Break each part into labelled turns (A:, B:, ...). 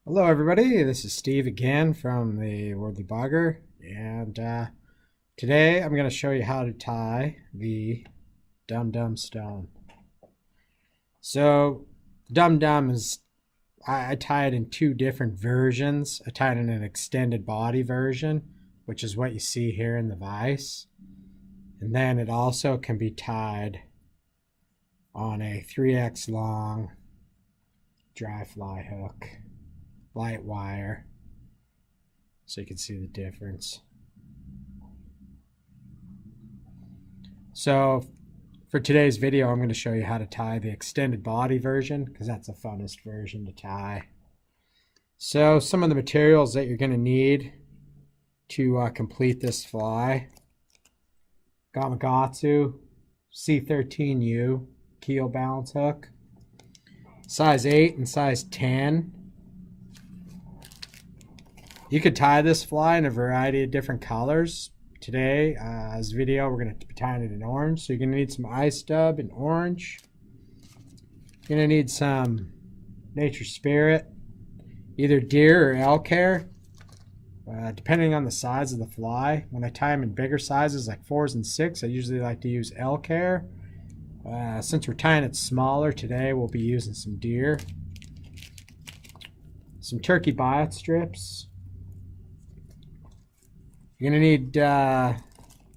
A: Hello everybody, this is Steve again from the Worley Bugger, and today I'm going to show you how to tie the DumDum Stone. So DumDum is, I tie it in two different versions. I tie it in an extended body version, which is what you see here in the vise, and then it also can be tied on a 3x long dry fly hook. Light wire, so you can see the difference. So for today's video, I'm going to show you how to tie the extended body version, because that's the funnest version to tie. So some of the materials that you're going to need to complete this fly: Gamakatsu C13U keel balance hook, size 8 and size 10. You could tie this fly in a variety of different colors. Today, this video, we're going to be tying it in orange. So you're going to need some ice dub in orange. You're going to need some Nature Spirit, either deer or elk hair, depending on the size of the fly. When I tie them in bigger sizes like 4s and 6, I usually like to use elk hair. Since we're tying it smaller today, we'll be using some deer. Some turkey biot strips. You're going to need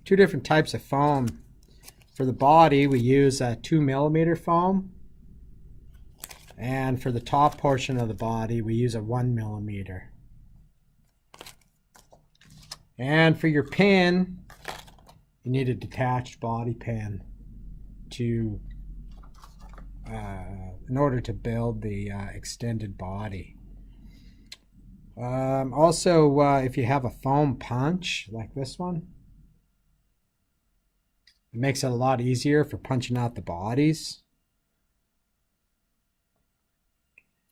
A: two different types of foam. For the body, we use a 2mm foam. And for the top portion of the body, we use a 1mm. And for your pin, you need a detached body pin to, in order to build the extended body. Also, if you have a foam punch like this one, it makes it a lot easier for punching out the bodies.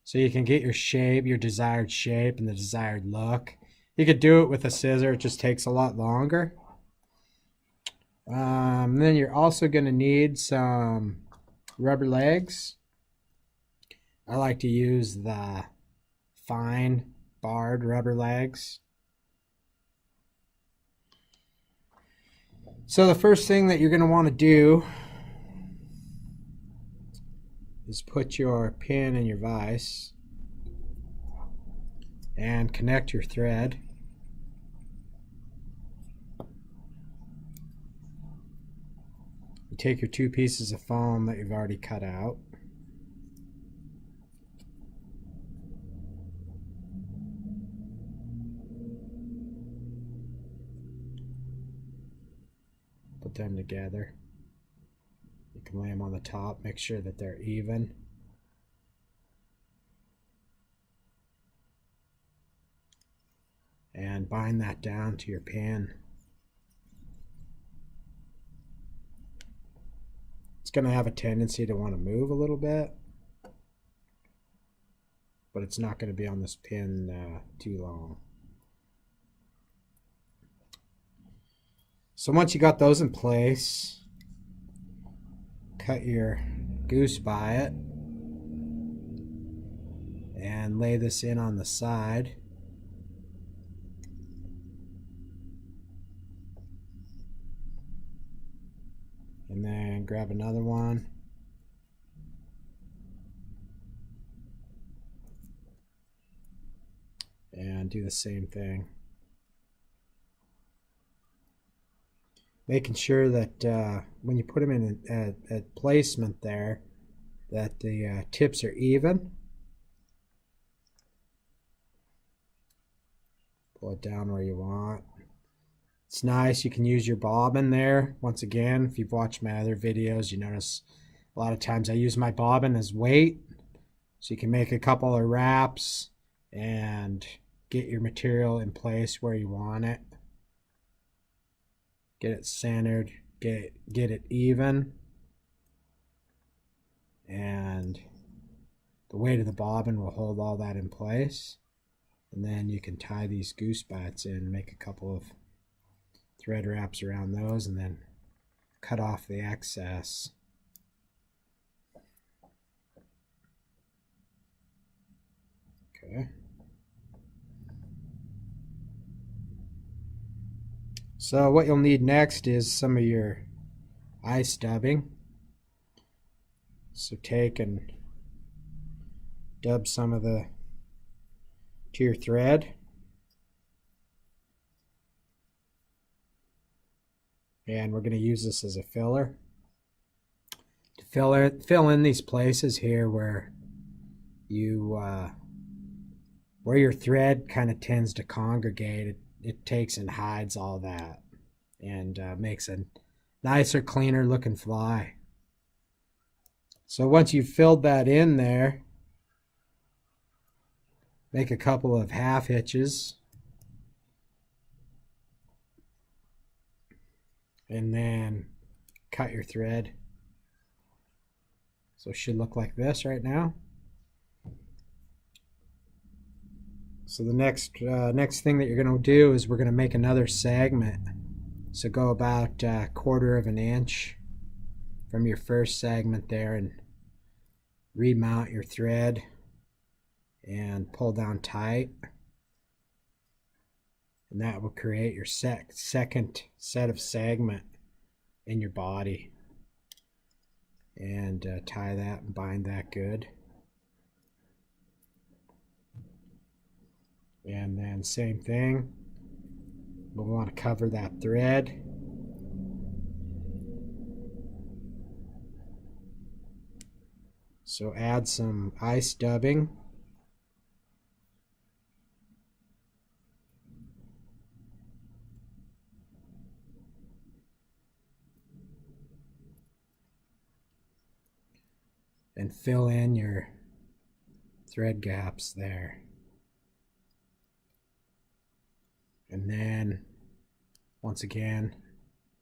A: So you can get your shape, your desired shape and the desired look. You could do it with a scissor, it just takes a lot longer. Then you're also going to need some rubber legs. I like to use the fine barred rubber legs. So the first thing that you're going to want to do is put your pin in your vise and connect your thread. You take your two pieces of foam that you've already cut out. Put them together. You can lay them on the top, make sure that they're even. And bind that down to your pin. It's going to have a tendency to want to move a little bit, but it's not going to be on this pin too long. So once you got those in place, cut your goose biot and lay this in on the side. And then grab another one. And do the same thing. Making sure that when you put them in at placement there, that the tips are even. Pull it down where you want. It's nice, you can use your bobbin there. Once again, if you've watched my other videos, you notice a lot of times I use my bobbin as weight. So you can make a couple of wraps and get your material in place where you want it. Get it centered, get it even, and the weight of the bobbin will hold all that in place. And then you can tie these goose bats in, make a couple of thread wraps around those, and then cut off the excess. Okay. So what you'll need next is some of your eye stubbing. So take and dub some of the to your thread. And we're going to use this as a filler to fill in these places here where you where your thread kind of tends to congregate. It takes and hides all that and makes a nicer, cleaner looking fly. So once you've filled that in there, make a couple of half hitches and then cut your thread. So it should look like this right now. So the next thing that you're going to do is we're going to make another segment. So go about a quarter of an inch from your first segment there and remount your thread and pull down tight. And that will create your second set of segment in your body. And tie that and bind that good. And then same thing, we'll want to cover that thread. So add some eye stubbing. And fill in your thread gaps there. And then, once again,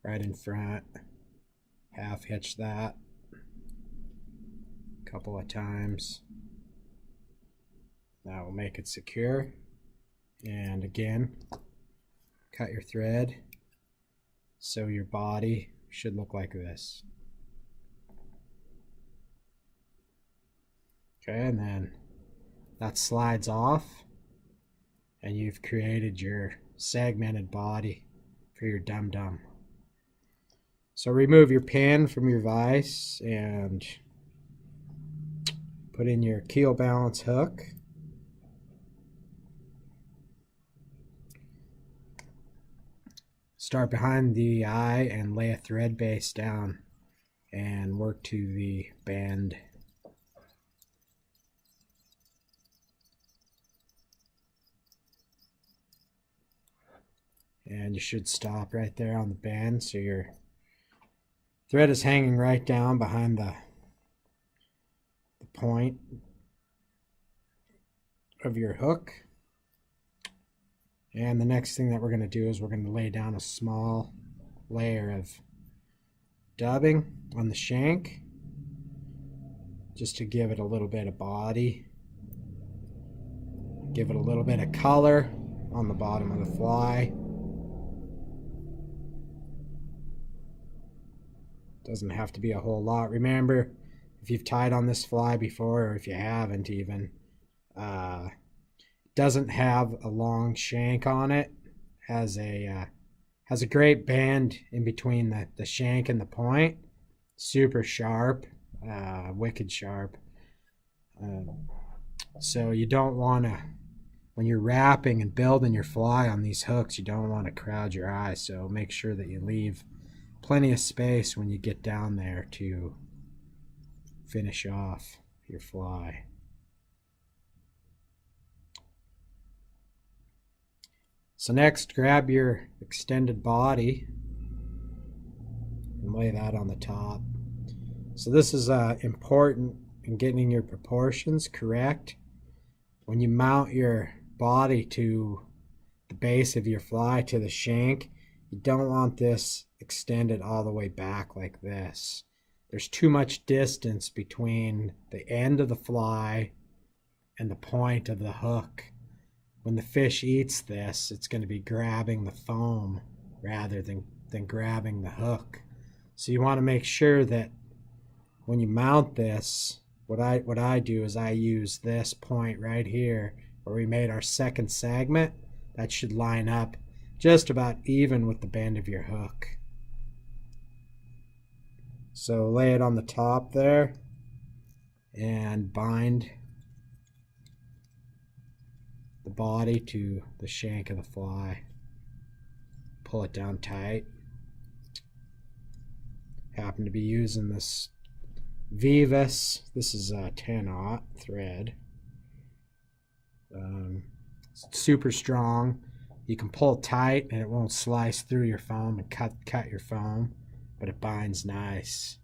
A: right in front, half hitch that a couple of times. That will make it secure. And again, cut your thread so your body should look like this. Okay, and then that slides off and you've created your segmented body for your dum-dum. So remove your pin from your vise and put in your keel balance hook. Start behind the eye and lay a thread base down and work to the bend. And you should stop right there on the bend, so your thread is hanging right down behind the point of your hook. And the next thing that we're going to do is we're going to lay down a small layer of dubbing on the shank, just to give it a little bit of body, give it a little bit of color on the bottom of the fly. Doesn't have to be a whole lot. Remember, if you've tied on this fly before, or if you haven't even, doesn't have a long shank on it. Has a great bend in between the shank and the point. Super sharp, wicked sharp. So you don't want to, when you're wrapping and building your fly on these hooks, you don't want to crowd your eye. So make sure that you leave plenty of space when you get down there to finish off your fly. So next, grab your extended body and lay that on the top. So this is important in getting your proportions correct. When you mount your body to the base of your fly, to the shank, you don't want this extended all the way back like this. There's too much distance between the end of the fly and the point of the hook. When the fish eats this, it's going to be grabbing the foam rather than grabbing the hook. So you want to make sure that when you mount this, what I do is I use this point right here where we made our second segment. That should line up just about even with the bend of your hook. So lay it on the top there and bind the body to the shank of the fly. Pull it down tight. Happen to be using this Vivas. This is a 10-aught thread. It's super strong. You can pull tight and it won't slice through your foam and cut your foam, but it binds nice.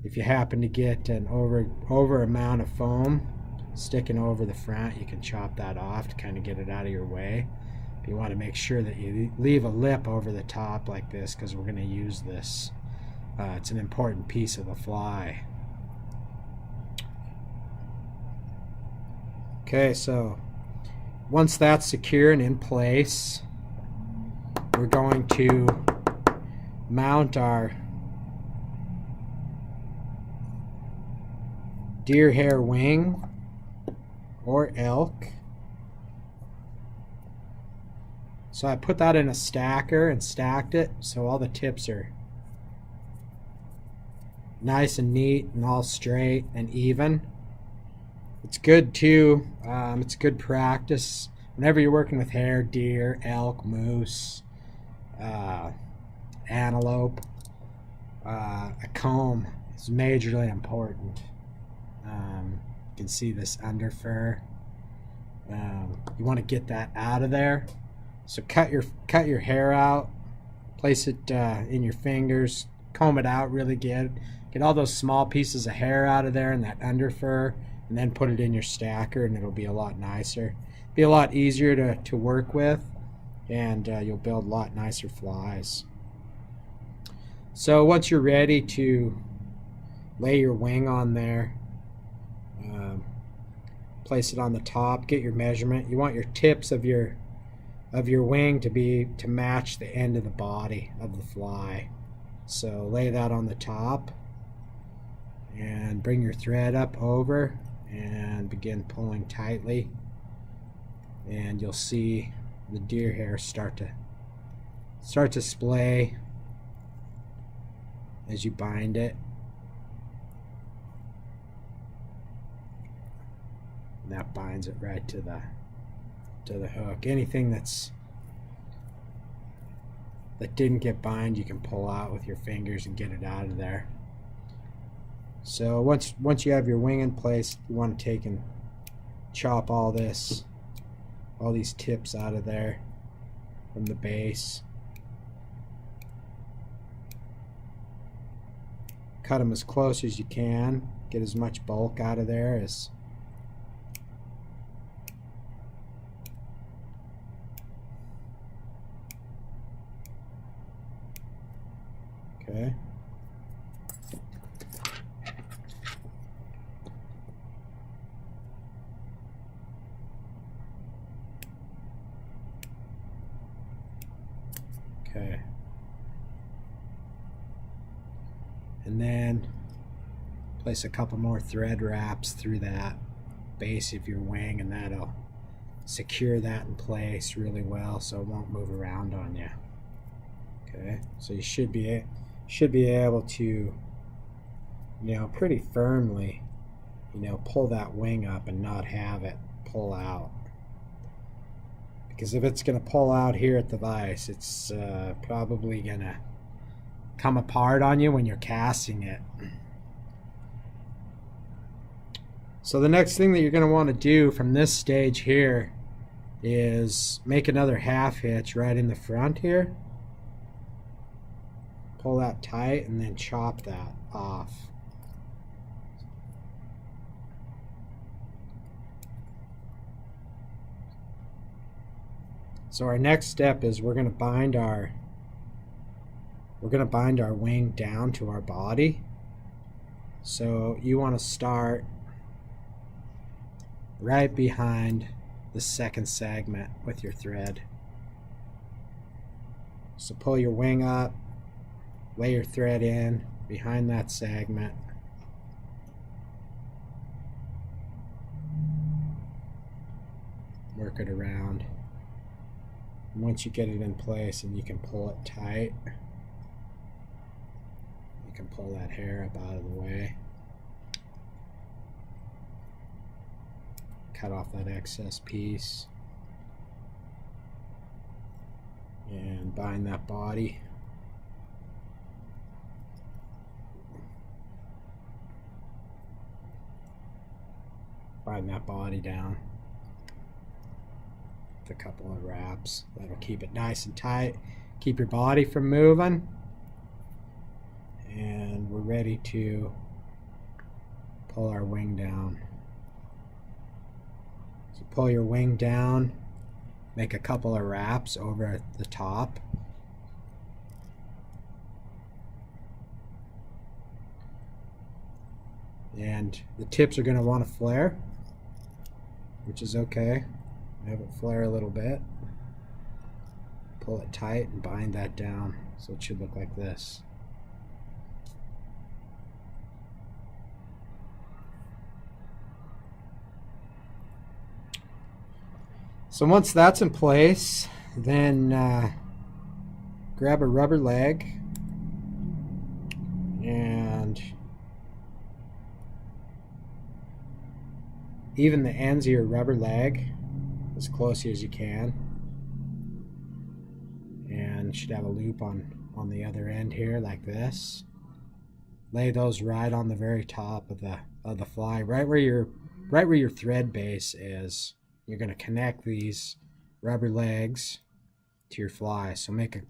A: If you happen to get an over amount of foam sticking over the front, you can chop that off to kind of get it out of your way. You want to make sure that you leave a lip over the top like this, because we're going to use this. It's an important piece of the fly. Okay, so once that's secure and in place, we're going to mount our deer hair wing or elk. So I put that in a stacker and stacked it so all the tips are nice and neat and all straight and even. It's good too. It's good practice whenever you're working with hair, deer, elk, moose, antelope. A comb is majorly important. You can see this under fur. You want to get that out of there. So cut your hair out, place it in your fingers, comb it out really good. Get all those small pieces of hair out of there and that under fur, and then put it in your stacker, and it'll be a lot nicer. Be a lot easier to work with, and you'll build a lot nicer flies. So once you're ready to lay your wing on there, place it on the top, get your measurement. You want your tips of your wing to match the end of the body of the fly. So lay that on the top and bring your thread up over and begin pulling tightly, and you'll see the deer hair start to splay as you bind it. And that binds it right to the hook. Anything that didn't get bind, you can pull out with your fingers and get it out of there. So once you have your wing in place, you want to take and chop all these tips out of there from the base. Cut them as close as you can. Get as much bulk out of there as okay. Okay. And then place a couple more thread wraps through that base of your wing, and that'll secure that in place really well so it won't move around on you. Okay, so you should be able to, pretty firmly, pull that wing up and not have it pull out. Because if it's going to pull out here at the vise, it's probably going to come apart on you when you're casting it. So the next thing that you're going to want to do from this stage here is make another half hitch right in the front here. Pull that tight and then chop that off. So our next step is we're going to bind our wing down to our body. So you want to start right behind the second segment with your thread. So pull your wing up, lay your thread in behind that segment. Work work it around. And once you get it in place and you can pull it tight, you can pull that hair up out of the way. Cut off that excess piece and bind that body. Bind that body down with a couple of wraps. That'll keep it nice and tight, keep your body from moving. And we're ready to pull our wing down. So pull your wing down, make a couple of wraps over the top. And the tips are going to want to flare, which is okay. Have it flare a little bit. Pull it tight and bind that down so it should look like this. So once that's in place, then grab a rubber leg and even the ends of your rubber leg as close as you can, and should have a loop on the other end here like this. Lay those right on the very top of the fly, right where your thread base is. You're going to connect these rubber legs to your fly. So make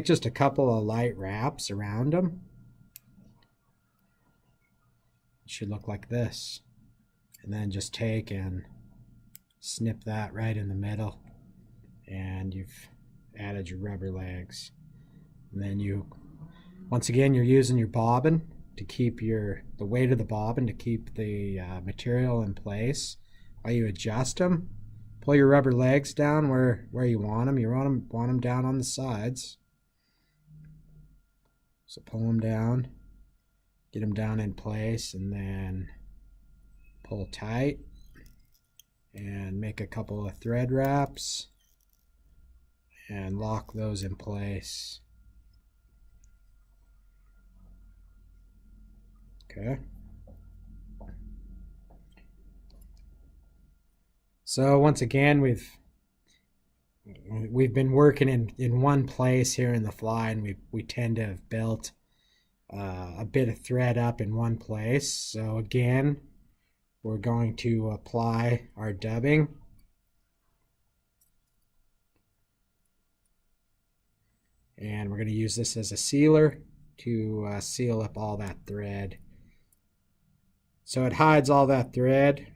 A: just a couple of light wraps around them. It should look like this. And then just take and snip that right in the middle, and you've added your rubber legs. And then once again, you're using your bobbin to keep the weight of the bobbin to keep the material in place. While you adjust them, pull your rubber legs down where you want them. You want them down on the sides. So pull them down, get them down in place, and then pull tight and make a couple of thread wraps and lock those in place. Okay. So once again, we've been working in one place here in the fly, and we tend to have built a bit of thread up in one place. So again, we're going to apply our dubbing. And we're going to use this as a sealer to seal up all that thread. So it hides all that thread,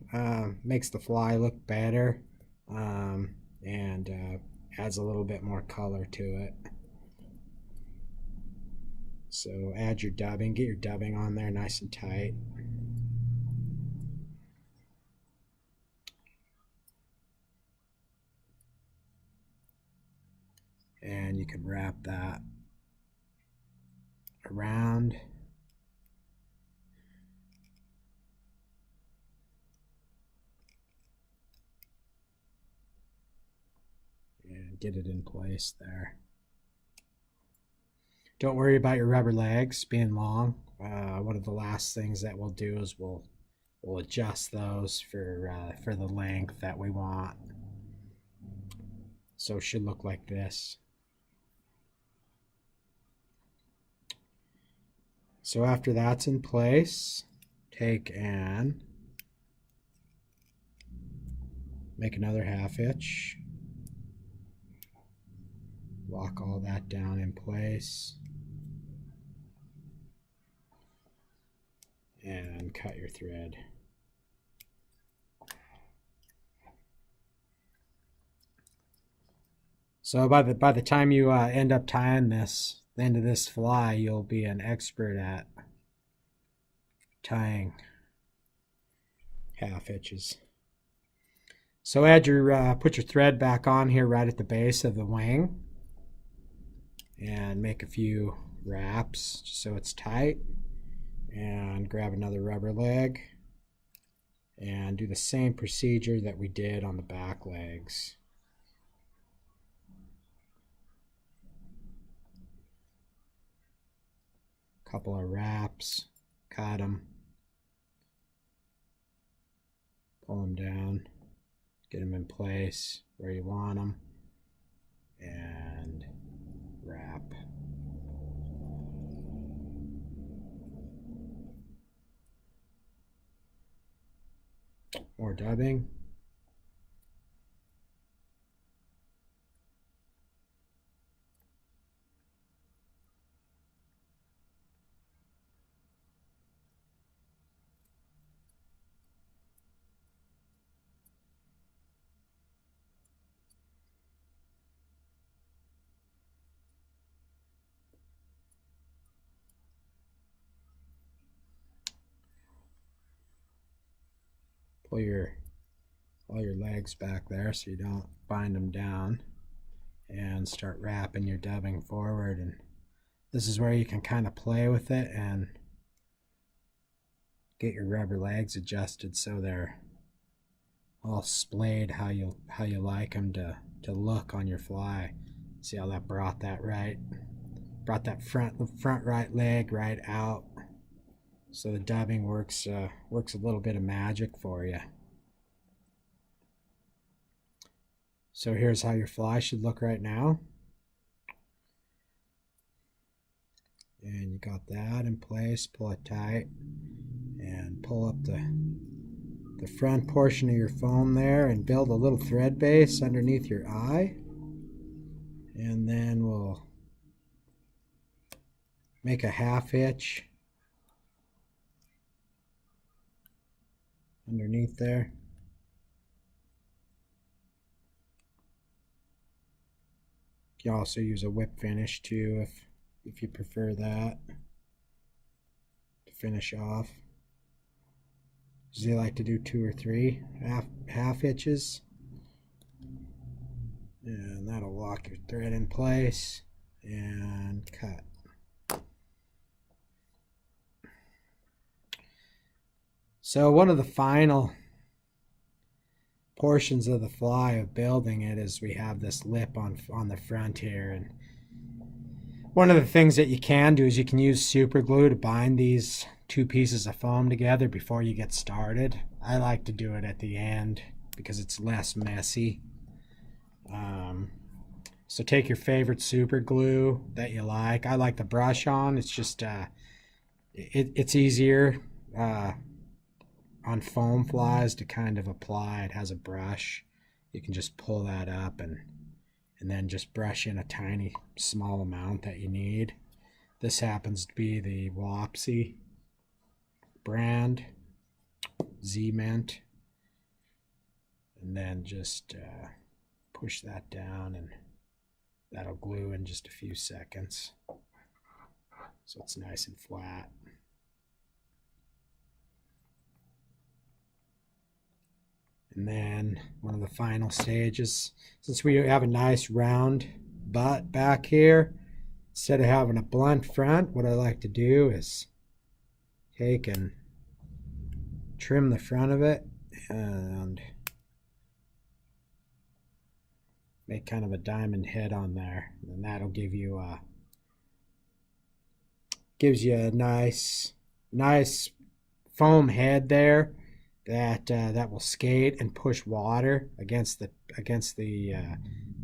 A: makes the fly look better, and adds a little bit more color to it. So add your dubbing, get your dubbing on there nice and tight. And you can wrap that around. And get it in place there. Don't worry about your rubber legs being long. One of the last things that we'll do is we'll adjust those for the length that we want. So it should look like this. So after that's in place, take and make another half hitch. Lock all that down in place. And cut your thread. So by the time you end up tying the end of this fly, you'll be an expert at tying half hitches. So put your thread back on here right at the base of the wing, and make a few wraps just so it's tight. And grab another rubber leg and do the same procedure that we did on the back legs. Couple of wraps, cut them, pull them down, get them in place where you want them, and wrap. More dubbing. Pull all your legs back there so you don't bind them down, and start wrapping your dubbing forward. And this is where you can kind of play with it and get your rubber legs adjusted so they're all splayed how you like them to look on your fly. See how that brought that front right leg right out. So the dubbing works a little bit of magic for you. So here's how your fly should look right now. And you got that in place. Pull it tight and pull up the front portion of your foam there and build a little thread base underneath your eye. And then we'll make a half hitch underneath there. You can also use a whip finish too if you prefer that to finish off. Usually I like to do 2 or 3 half hitches, and that'll lock your thread in place and cut. So one of the final portions of the fly of building it is we have this lip on the front here, and one of the things that you can do is you can use super glue to bind these 2 pieces of foam together before you get started. I like to do it at the end because it's less messy. So take your favorite super glue that you like. I like the brush on. It's just it's easier on foam flies to kind of apply. It has a brush. You can just pull that up and then just brush in a tiny small amount that you need. This happens to be the WBFC brand, Z-Mint. And then just push that down and that'll glue in just a few seconds. So it's nice and flat. And then one of the final stages, since we have a nice round butt back here, instead of having a blunt front, what I like to do is take and trim the front of it and make kind of a diamond head on there. And that'll give you gives you a nice foam head there that will skate and push water against the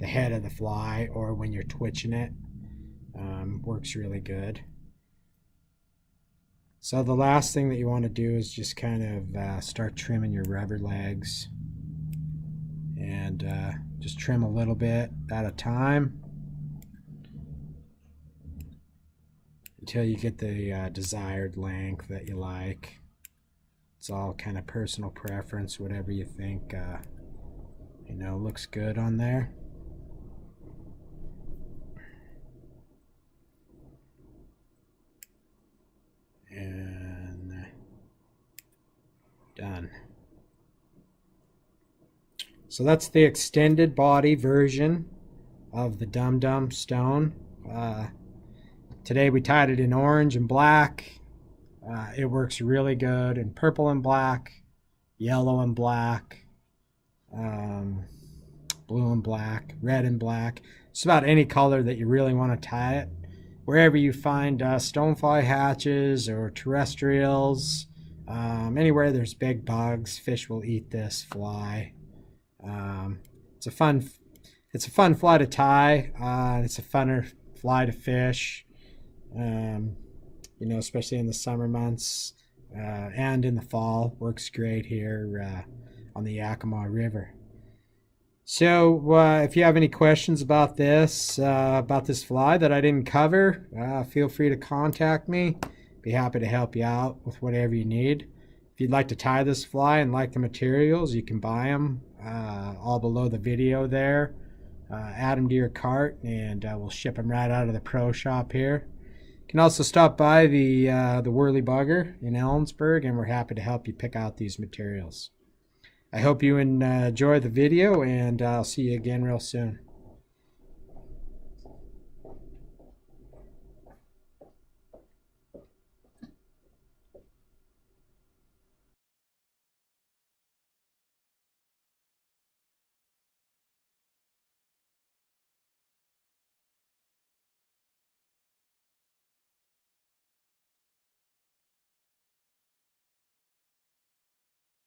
A: head of the fly, or when you're twitching it. Works really good. So the last thing that you want to do is just kind of start trimming your rubber legs, and just trim a little bit at a time until you get the desired length that you like. It's all kind of personal preference, whatever you think looks good on there. And done. So that's the extended body version of the DumDum Stone. Today we tied it in orange and black. It works really good in purple and black, yellow and black, blue and black, red and black. Just about any color that you really want to tie it. Wherever you find stonefly hatches or terrestrials, anywhere there's big bugs, fish will eat this fly. It's a fun fly to tie. It's a funner fly to fish. Especially in the summer months and in the fall. Works great here on the Yakima River. So if you have any questions about this fly that I didn't cover, feel free to contact me. Be happy to help you out with whatever you need. If you'd like to tie this fly and like the materials, you can buy them all below the video there. Add them to your cart, and we'll ship them right out of the pro shop here. You can also stop by the Worley Bugger in Ellensburg, and we're happy to help you pick out these materials. I hope you enjoy the video, and I'll see you again real soon.